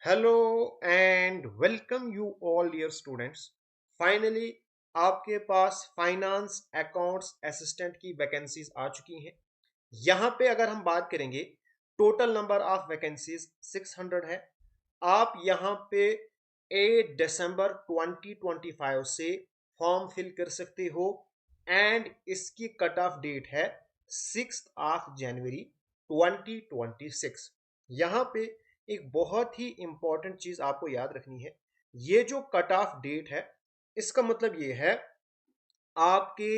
Hello and welcome you all dear students. Finally आपके पास finance accounts assistant की vacancies आ चुकी हैं। यहाँ पे अगर हम बात करेंगे, टोटल नंबर ऑफ वैकेंसीज 600 है। आप यहाँ पे 8 दिसंबर 2025 से फॉर्म फिल कर सकते हो एंड इसकी कट ऑफ डेट है 6 जनवरी 2026। यहाँ पे एक बहुत ही इंपॉर्टेंट चीज आपको याद रखनी है। ये जो कट ऑफ डेट है, इसका मतलब ये है आपके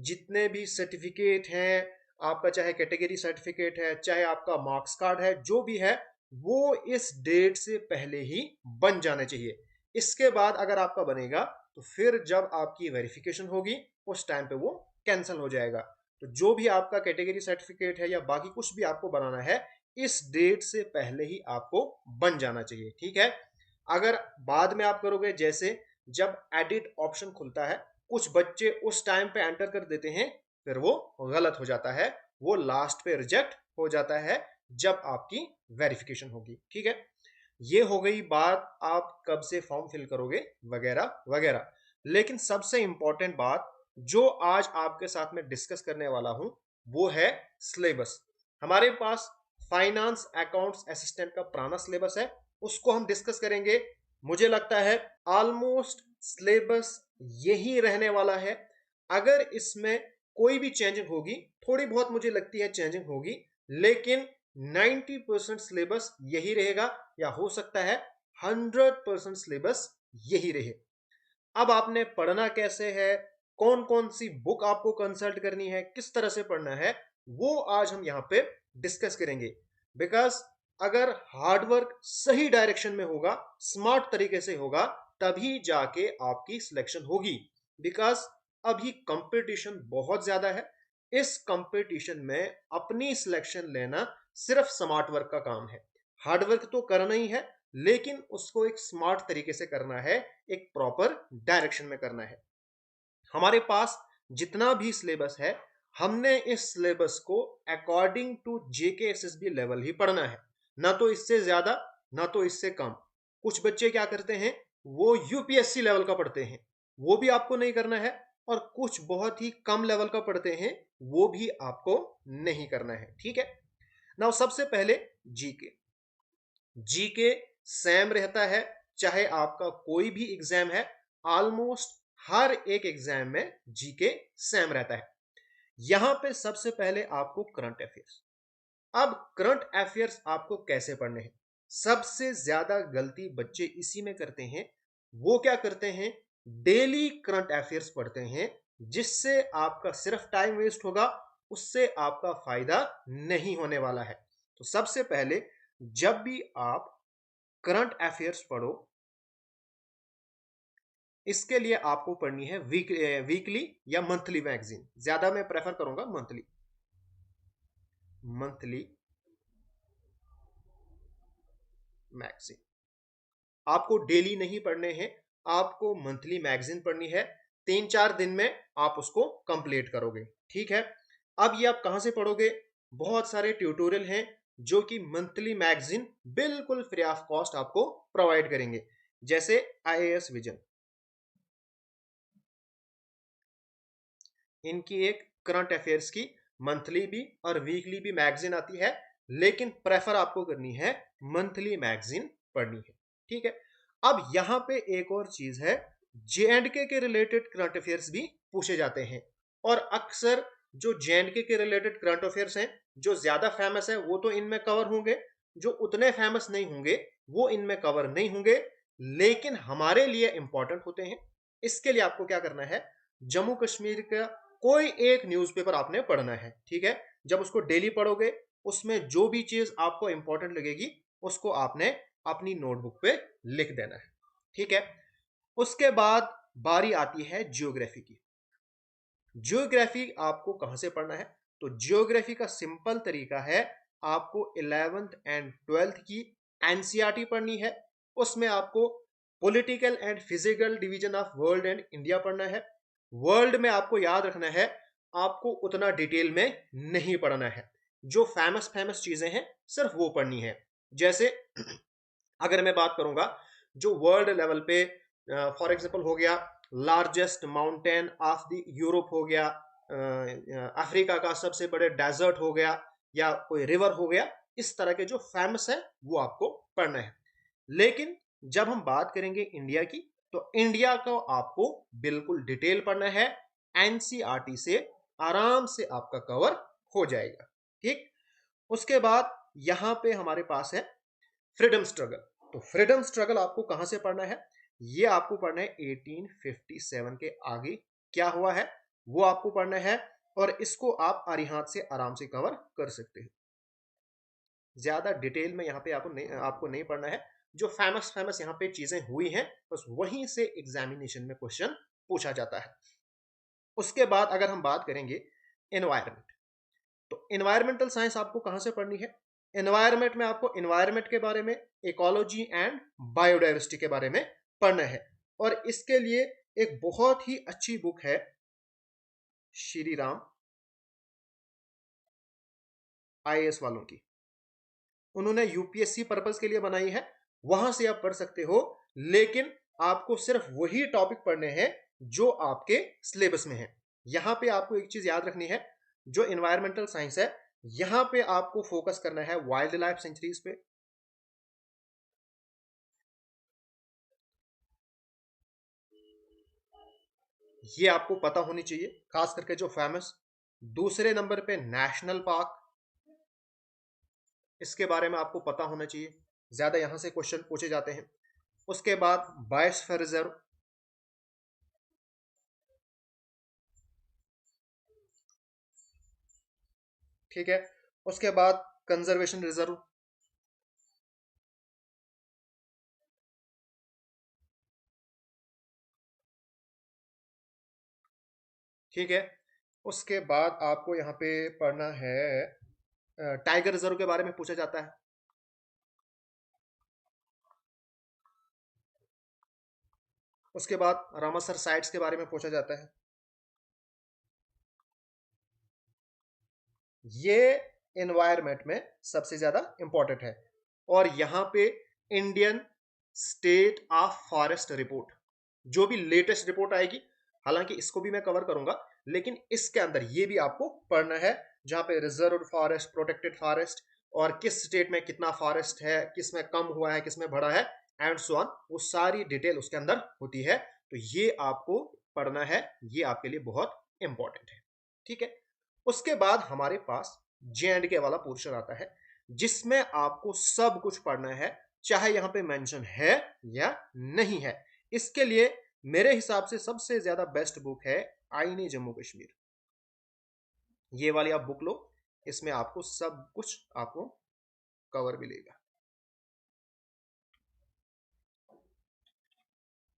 जितने भी सर्टिफिकेट हैं, आपका चाहे कैटेगरी सर्टिफिकेट है, चाहे आपका मार्क्स कार्ड है, जो भी है वो इस डेट से पहले ही बन जाने चाहिए। इसके बाद अगर आपका बनेगा तो फिर जब आपकी वेरिफिकेशन होगी उस टाइम पे वो कैंसिल हो जाएगा। तो जो भी आपका कैटेगरी सर्टिफिकेट है या बाकी कुछ भी आपको बनाना है, इस डेट से पहले ही आपको बन जाना चाहिए। ठीक है। अगर बाद में आप करोगे, जैसे जब एडिट ऑप्शन खुलता है, कुछ बच्चे उस टाइम पे एंटर कर देते हैं, फिर वो गलत हो जाता है, वो लास्ट पे रिजेक्ट हो जाता है जब आपकी वेरिफिकेशन होगी। ठीक है। ये हो गई बात आप कब से फॉर्म फिल करोगे वगैरह वगैरह। लेकिन सबसे इंपॉर्टेंट बात जो आज आपके साथ में डिस्कस करने वाला हूं, वो है सिलेबस। हमारे पास फाइनेंस अकाउंट्स असिस्टेंट का पुराना सिलेबस है, उसको हम डिस्कस करेंगे। मुझे लगता है ऑलमोस्ट सिलेबस यही रहने वाला है। अगर इसमें कोई भी चेंजिंग होगी, थोड़ी बहुत मुझे लगती है चेंजिंग होगी, लेकिन 90% सिलेबस यही रहेगा, या हो सकता है 100% सिलेबस यही रहे। अब आपने पढ़ना कैसे है, कौन कौन सी बुक आपको कंसल्ट करनी है, किस तरह से पढ़ना है, वो आज हम यहाँ पे डिस्कस करेंगे। बिकॉज अगर हार्डवर्क सही डायरेक्शन में होगा, स्मार्ट तरीके से होगा, तभी जाके आपकी सिलेक्शन होगी। बिकॉज अभी कंपटीशन बहुत ज्यादा है। इस कंपटीशन में अपनी सिलेक्शन लेना सिर्फ स्मार्ट वर्क का काम है। हार्डवर्क तो करना ही है, लेकिन उसको एक स्मार्ट तरीके से करना है, एक प्रॉपर डायरेक्शन में करना है। हमारे पास जितना भी सिलेबस है, हमने इस सिलेबस को according to JK SSB level ही पढ़ना है, ना तो इससे ज्यादा ना तो इससे कम। कुछ बच्चे क्या करते हैं, वो यूपीएससी लेवल का पढ़ते हैं, वो भी आपको नहीं करना है। और कुछ बहुत ही कम लेवल का पढ़ते हैं, वो भी आपको नहीं करना है। ठीक है। नाउ सबसे पहले जीके। जीके सेम रहता है, चाहे आपका कोई भी एग्जाम है, ऑलमोस्ट हर एक एग्जाम में जीके सेम रहता है। यहां पे सबसे पहले आपको करंट अफेयर्स। अब करंट अफेयर्स आपको कैसे पढ़ने हैं? सबसे ज्यादा गलती बच्चे इसी में करते हैं। वो क्या करते हैं, डेली करंट अफेयर्स पढ़ते हैं, जिससे आपका सिर्फ टाइम वेस्ट होगा, उससे आपका फायदा नहीं होने वाला है। तो सबसे पहले जब भी आप करंट अफेयर्स पढ़ो, इसके लिए आपको पढ़नी है वीकली या मंथली मैगजीन। ज्यादा मैं प्रेफर करूंगा मंथली। मंथली मैगजीन आपको डेली नहीं पढ़ने हैं, आपको मंथली मैगजीन पढ़नी है। 3-4 दिन में आप उसको कंप्लीट करोगे। ठीक है। अब ये आप कहां से पढ़ोगे? बहुत सारे ट्यूटोरियल हैं जो कि मंथली मैगजीन बिल्कुल फ्री ऑफ कॉस्ट आपको प्रोवाइड करेंगे। जैसे आईएएस विजन, इनकी एक करंट अफेयर्स की मंथली भी और वीकली भी मैगजीन आती है, लेकिन प्रेफर आपको करनी है मंथली मैगजीन पढ़नी है। ठीक है। अब यहां पे एक और चीज है, जेएंडके के रिलेटेड करंट अफेयर्स भी पूछे जाते हैं। और अक्सर जो जेएंडके के रिलेटेड करंट अफेयर्स हैं, जो ज्यादा फेमस है, वो तो इनमें कवर होंगे, जो उतने फेमस नहीं होंगे वो इनमें कवर नहीं होंगे, लेकिन हमारे लिए इंपॉर्टेंट होते हैं। इसके लिए आपको क्या करना है, जम्मू कश्मीर का कोई एक न्यूज़पेपर आपने पढ़ना है। ठीक है। जब उसको डेली पढ़ोगे, उसमें जो भी चीज आपको इंपॉर्टेंट लगेगी, उसको आपने अपनी नोटबुक पे लिख देना है। ठीक है। उसके बाद बारी आती है जियोग्राफी की। जियोग्राफी आपको कहां से पढ़ना है? तो जियोग्राफी का सिंपल तरीका है, आपको 11th एंड 12th की एनसीईआरटी पढ़नी है। उसमें आपको political and physical division of world and India पढ़ना है। वर्ल्ड में आपको याद रखना है, आपको उतना डिटेल में नहीं पढ़ना है। जो फेमस फेमस चीजें हैं सिर्फ वो पढ़नी है। जैसे अगर मैं बात करूंगा जो वर्ल्ड लेवल पे फॉर एग्जांपल हो गया largest mountain of the Europe हो गया, अफ्रीका का सबसे बड़े डेजर्ट हो गया, या कोई रिवर हो गया, इस तरह के जो फेमस है वो आपको पढ़ना है। लेकिन जब हम बात करेंगे इंडिया की, तो इंडिया को आपको बिल्कुल डिटेल पढ़ना है, एनसीईआरटी से आराम से आपका कवर हो जाएगा। ठीक। उसके बाद यहां पे हमारे पास है फ्रीडम स्ट्रगल। तो फ्रीडम स्ट्रगल आपको कहां से पढ़ना है? ये आपको पढ़ना है 1857 के आगे क्या हुआ है वो आपको पढ़ना है, और इसको आप अरिहात से आराम से कवर कर सकते हैं। ज्यादा डिटेल में यहाँ पे आपको नहीं पढ़ना है। जो फेमस फेमस यहाँ पे चीजें हुई हैं बस वहीं से एग्जामिनेशन में क्वेश्चन पूछा जाता है। उसके बाद अगर हम बात करेंगे एनवायरमेंट, तो एनवायरमेंटल साइंस आपको कहां से पढ़नी है? एनवायरमेंट में आपको एनवायरमेंट के बारे में, इकोलॉजी एंड बायोडाइवर्सिटी के बारे में पढ़ना है। और इसके लिए एक बहुत ही अच्छी बुक है श्री राम आईएएस वालों की, उन्होंने यूपीएससी पर्पस के लिए बनाई है, वहां से आप पढ़ सकते हो। लेकिन आपको सिर्फ वही टॉपिक पढ़ने हैं जो आपके सिलेबस में है। यहां पे आपको एक चीज याद रखनी है, जो एनवायरमेंटल साइंस है यहां पे आपको फोकस करना है वाइल्ड लाइफ सेंचुरीज पे, ये आपको पता होनी चाहिए, खास करके जो फेमस। दूसरे नंबर पे नेशनल पार्क, इसके बारे में आपको पता होना चाहिए, ज्यादा यहां से क्वेश्चन पूछे जाते हैं। उसके बाद बायोस्फीयर रिजर्व, ठीक है। उसके बाद कंजर्वेशन रिजर्व, ठीक है। उसके बाद आपको यहाँ पे पढ़ना है टाइगर रिजर्व के बारे में पूछा जाता है। उसके बाद रामासर साइट्स के बारे में पूछा जाता है। ये एनवायरमेंट में सबसे ज्यादा इंपॉर्टेंट है। और यहां पे Indian state of forest report, जो भी लेटेस्ट रिपोर्ट आएगी, हालांकि इसको भी मैं कवर करूंगा, लेकिन इसके अंदर ये भी आपको पढ़ना है, जहां पे रिजर्व फॉरेस्ट, प्रोटेक्टेड फॉरेस्ट, और किस स्टेट में कितना फॉरेस्ट है, किस में कम हुआ है, किस में बढ़ा है, एंड सो ऑन, वो सारी डिटेल उसके अंदर होती है। तो ये आपको पढ़ना है, ये आपके लिए बहुत इंपॉर्टेंट है। ठीक है। उसके बाद हमारे पास जे एंड के वाला पोर्शन आता है, जिसमें आपको सब कुछ पढ़ना है, चाहे यहां पे मेंशन है या नहीं है। इसके लिए मेरे हिसाब से सबसे ज्यादा बेस्ट बुक है आईने जम्मू कश्मीर। ये वाली आप बुक लो, इसमें आपको सब कुछ आपको कवर मिलेगा।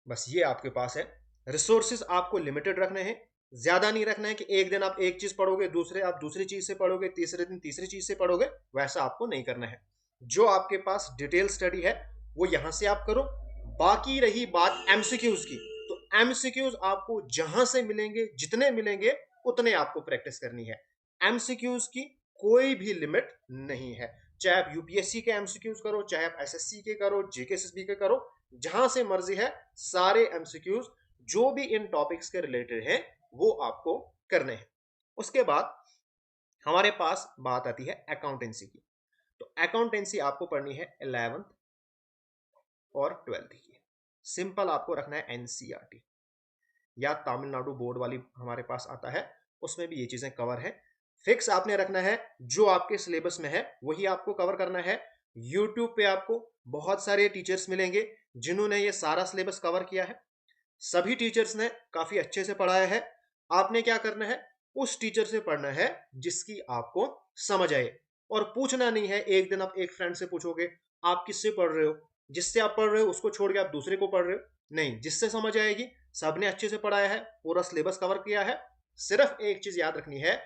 बस ये आपके पास है। रिसोर्सेज आपको लिमिटेड रखने हैं, ज्यादा नहीं रखना है कि एक दिन आप एक चीज पढ़ोगे, दूसरे आप दूसरी चीज से पढ़ोगे, तीसरे दिन तीसरी चीज से पढ़ोगे, वैसा आपको नहीं करना है। जो आपके पास डिटेल स्टडी है वो यहां से आप करो। बाकी रही बात एमसीक्यूज की, तो एमसीक्यूज आपको जहां से मिलेंगे, जितने मिलेंगे उतने आपको प्रैक्टिस करनी है। एमसीक्यूज की कोई भी लिमिट नहीं है, चाहे आप यूपीएससी के एमसीक्यूज करो, चाहे आप एसएससी के करो, जीकेएसएसबी के करो, जहां से मर्जी है, सारे एमसीक्यूज जो भी इन टॉपिक्स के रिलेटेड है वो आपको करने हैं। उसके बाद हमारे पास बात आती है अकाउंटेंसी की। तो अकाउंटेंसी आपको पढ़नी है 11th और 12th की। सिंपल आपको रखना है एनसीईआरटी, या तमिलनाडु बोर्ड वाली हमारे पास आता है, उसमें भी ये चीजें कवर है। फिक्स आपने रखना है, जो आपके सिलेबस में है वही आपको कवर करना है। यूट्यूब पे आपको बहुत सारे टीचर्स मिलेंगे जिन्होंने ये सारा सिलेबस कवर किया है, सभी टीचर्स ने काफी अच्छे से पढ़ाया है। आपने क्या करना है, उस टीचर से पढ़ना है जिसकी आपको समझ आए, और पूछना नहीं है एक दिन आप एक फ्रेंड से पूछोगे आप किससे पढ़ रहे हो, जिससे आप पढ़ रहे हो उसको छोड़ के आप दूसरे को पढ़ रहे हो, नहीं, जिससे समझ आएगी, सबने अच्छे से पढ़ाया है, पूरा सिलेबस कवर किया है। सिर्फ एक चीज याद रखनी है,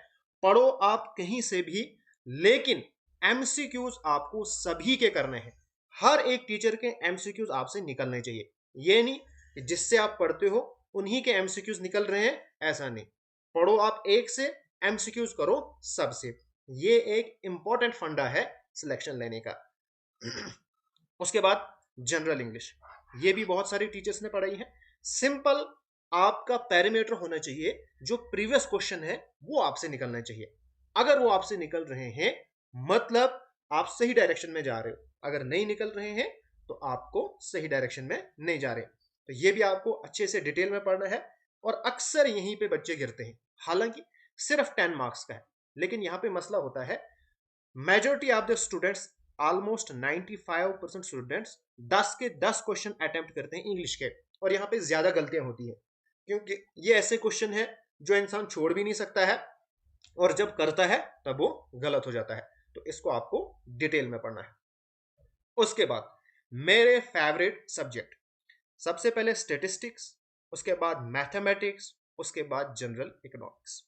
पढ़ो आप कहीं से भी, लेकिन एमसीक्यूज आपको सभी के करने हैं। हर एक टीचर के एमसीक्यूज आपसे निकलने चाहिए। ये नहीं कि जिससे आप पढ़ते हो उन्हीं के एमसीक्यूज निकल रहे हैं, ऐसा नहीं। पढ़ो आप एक से, एमसीक्यूज करो सबसे। ये एक इंपॉर्टेंट फंडा है सिलेक्शन लेने का। उसके बाद जनरल इंग्लिश, ये भी बहुत सारे टीचर्स ने पढ़ाई है। सिंपल आपका पैरामीटर होना चाहिए, जो प्रीवियस क्वेश्चन है वो आपसे निकलना चाहिए। अगर वो आपसे निकल रहे हैं मतलब आप सही डायरेक्शन में जा रहे हो, अगर नहीं निकल रहे हैं तो आपको सही डायरेक्शन में नहीं जा रहे। तो ये भी आपको अच्छे से डिटेल में पढ़ना है। और अक्सर यहीं पे बच्चे गिरते हैं, हालांकि सिर्फ 10 मार्क्स का है, लेकिन यहां पे मसला होता है majority of the students, almost 95% students 10 के 10 क्वेश्चन अटेम्प्ट करते हैं इंग्लिश के, और यहाँ पे ज्यादा गलतियां होती है क्योंकि ये ऐसे क्वेश्चन है जो इंसान छोड़ भी नहीं सकता है, और जब करता है तब वो गलत हो जाता है। तो इसको आपको डिटेल में पढ़ना है। उसके बाद मेरे फेवरेट सब्जेक्ट, सबसे पहले स्टेटिस्टिक्स, उसके बाद मैथमेटिक्स, उसके बाद जनरल इकोनॉमिक्स।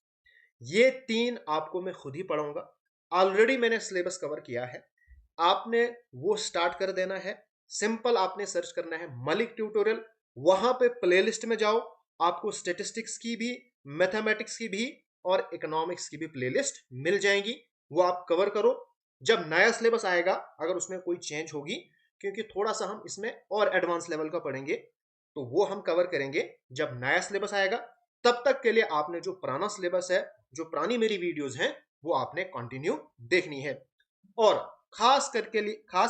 ये तीन आपको मैं खुद ही पढ़ाऊंगा। ऑलरेडी मैंने सिलेबस कवर किया है, आपने वो स्टार्ट कर देना है। सिंपल आपने सर्च करना है मलिक ट्यूटोरियल, वहां पे प्लेलिस्ट में जाओ, आपको स्टेटिस्टिक्स की भी, मैथमेटिक्स की भी और इकोनॉमिक्स की भी प्लेलिस्ट मिल जाएंगी, वो आप कवर करो। जब नया सिलेबस आएगा अगर उसमें कोई चेंज होगी, क्योंकि थोड़ा सा हम इसमें और एडवांस लेवल का पढ़ेंगे, तो वो हम कवर करेंगे जब नया सिलेबस आएगा। तब तक के लिए आपने जो पुराना सिलेबस है, जो पुरानी मेरी वीडियोस हैं, वो आपने कंटिन्यू देखनी है। और खास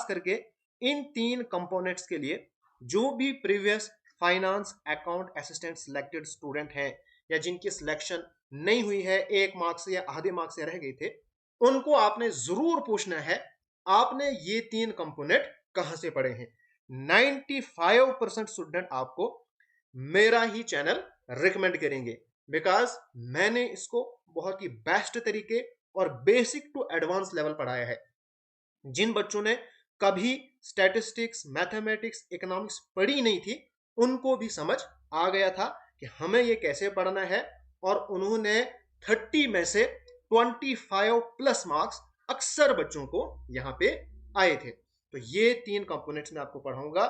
करके इन तीन कंपोनेंट्स के लिए जो भी previous finance account assistant selected student हैं, या जिनकी सिलेक्शन नहीं हुई है, 1 मार्क्स से या आधे मार्क्स से रह गए थे, उनको आपने जरूर पूछना है आपने ये तीन कंपोनेंट कहां से पढ़े हैं। 95% स्टूडेंट आपको मेरा ही चैनल रिकमेंड करेंगे, बिकॉज मैंने इसको बहुत ही बेस्ट तरीके और बेसिक टू एडवांस लेवल पढ़ाया है। जिन बच्चों ने कभी स्टैटिस्टिक्स, मैथमेटिक्स, इकोनॉमिक्स पढ़ी नहीं थी, उनको भी समझ आ गया था कि हमें ये कैसे पढ़ना है, और उन्होंने 30 में से 25 प्लस मार्क्स अक्सर बच्चों को यहां पे आए थे। तो ये तीन कंपोनेंट्स में आपको पढ़ाऊंगा।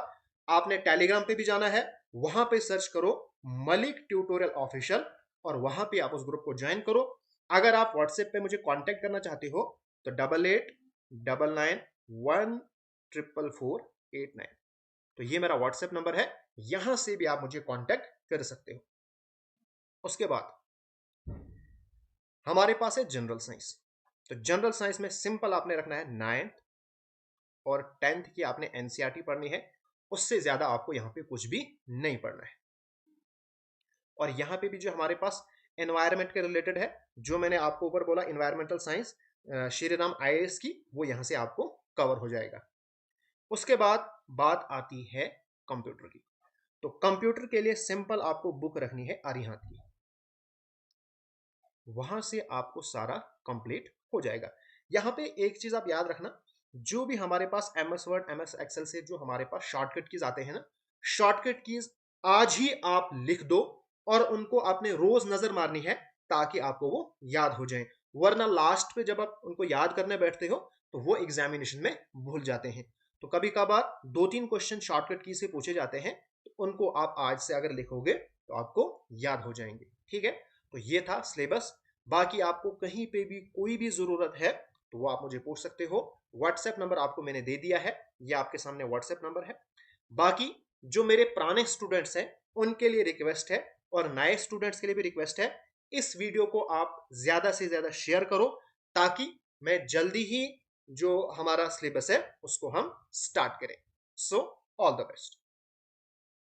आपने टेलीग्राम पे भी जाना है, वहां पे सर्च करो मलिक ट्यूटोरियल ऑफिशियल, और वहां पे आप उस ग्रुप को ज्वाइन करो। अगर आप व्हाट्सएप पे मुझे कांटेक्ट करना चाहते हो तो 8899144489, तो ये मेरा व्हाट्सएप नंबर है, यहां से भी आप मुझे कांटेक्ट कर सकते हो। उसके बाद हमारे पास है जनरल साइंस। तो जनरल साइंस में सिंपल आपने रखना है 9th और 10th की आपने एनसीईआरटी पढ़नी है, उससे ज्यादा आपको यहां पे कुछ भी नहीं पढ़ना है। और यहां पे भी जो हमारे पास एनवायरमेंट के रिलेटेड है, जो मैंने आपको ऊपर बोला environmental science Shri Ram IAS की, वो यहां से आपको कवर हो जाएगा। उसके बाद बात आती है कंप्यूटर की। तो कंप्यूटर के लिए सिंपल आपको बुक रखनी है अरिहंत की, वहां से आपको सारा कंप्लीट हो जाएगा। यहां पे एक चीज आप याद रखना, जो भी हमारे पास एमएस वर्ड, एमएस एक्सेल से जो हमारे पास शॉर्टकट कीज आते हैं ना, शॉर्टकट कीज आज ही आप लिख दो, और उनको आपने रोज नजर मारनी है ताकि आपको वो याद हो जाए। वरना लास्ट पे जब आप उनको याद करने बैठते हो तो वो एग्जामिनेशन में भूल जाते हैं। तो कभी कभार 2-3 क्वेश्चन शॉर्टकट की से पूछे जाते हैं, तो उनको आप आज से अगर लिखोगे तो आपको याद हो जाएंगे। ठीक है, तो ये था सिलेबस। बाकी आपको कहीं पे भी कोई भी जरूरत है तो वो आप मुझे पूछ सकते हो। व्हाट्सएप नंबर आपको मैंने दे दिया है, ये आपके सामने व्हाट्सएप नंबर है। बाकी जो मेरे पुराने स्टूडेंट्स हैं उनके लिए रिक्वेस्ट है, और नए स्टूडेंट्स के लिए भी रिक्वेस्ट है, इस वीडियो को आप ज्यादा से ज्यादा शेयर करो, ताकि मैं जल्दी ही जो हमारा सिलेबस है उसको हम स्टार्ट करें। So all the best.